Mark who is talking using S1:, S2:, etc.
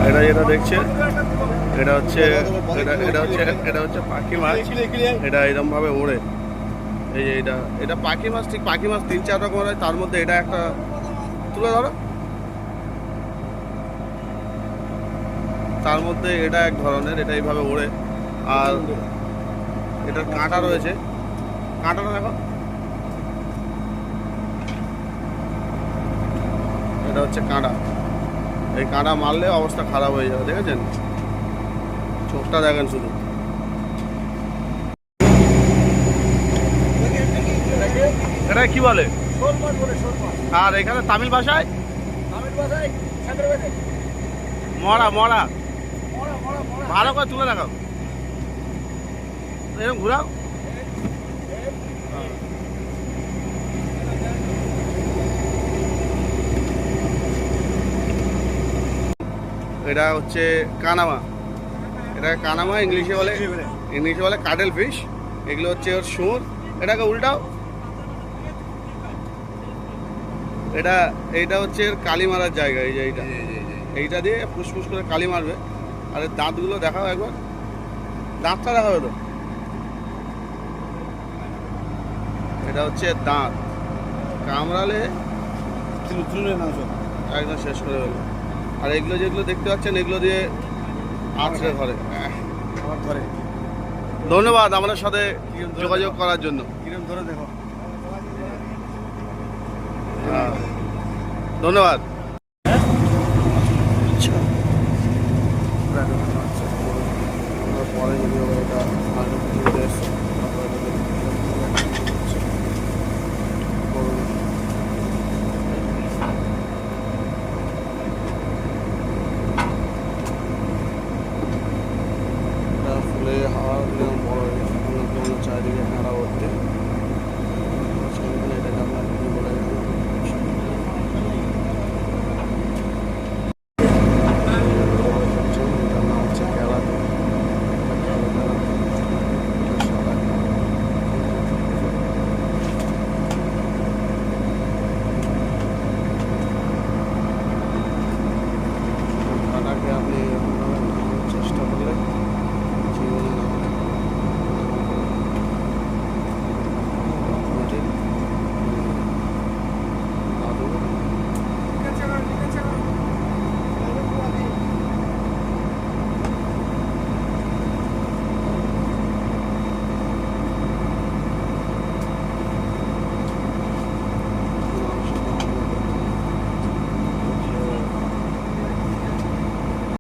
S1: এটা যেটা দেখছে এটা হচ্ছে এটা হচ্ছে পাখি মাছ। এটা এরকম ভাবে ওড়ে। এই যে এটা পাখি মাছ, ঠিক পাখি মাছ 3-4 রকমের হয়, তার মধ্যে এটা একটা। তুলে ধরো। তার মধ্যে এটা এক ধরনের, এটা এইভাবে ওড়ে। আর এটার কাঁটা রয়েছে, কাঁটাটা দেখো। এটা হচ্ছে কাঁটা। এই কাঁটা মারলে অবস্থা খারাপ হয়ে যাবে, দেখেছেন? চোখটা দেখেন শুধু। এটা কি বলে? আর এখানে তামিল ভাষায় মরা মরা। ভালো করে তুলে দেখাও, এরকম ঘুরাও। এটা হচ্ছে কানামা। এটা কানামা ইংলিশে বলে কাডেল ফিশ। এগুলো হচ্ছে ওর সুর। এটাকে উল্টাও। এইটা হচ্ছে এর কালি মারার জায়গা। এই যে এইটা দিয়ে ফুসফুস করে কালি মারবে। আর এর দাঁতগুলো দেখাও একবার, দাঁতটা দেখাবে তো। এটা হচ্ছে এর দাঁত, কামড়ালে একদম শেষ করে ফেলবে। আর এগুলো যেগুলো দেখতে পাচ্ছেন এগুলো দিয়ে আছড়ে ধরে। ধন্যবাদ আমাদের সাথে যোগাযোগ করার জন্য। ধন্যবাদ। পরে যদি এটা ফুলে হাওয়া বড় চারিদিকে নাড়া করতে।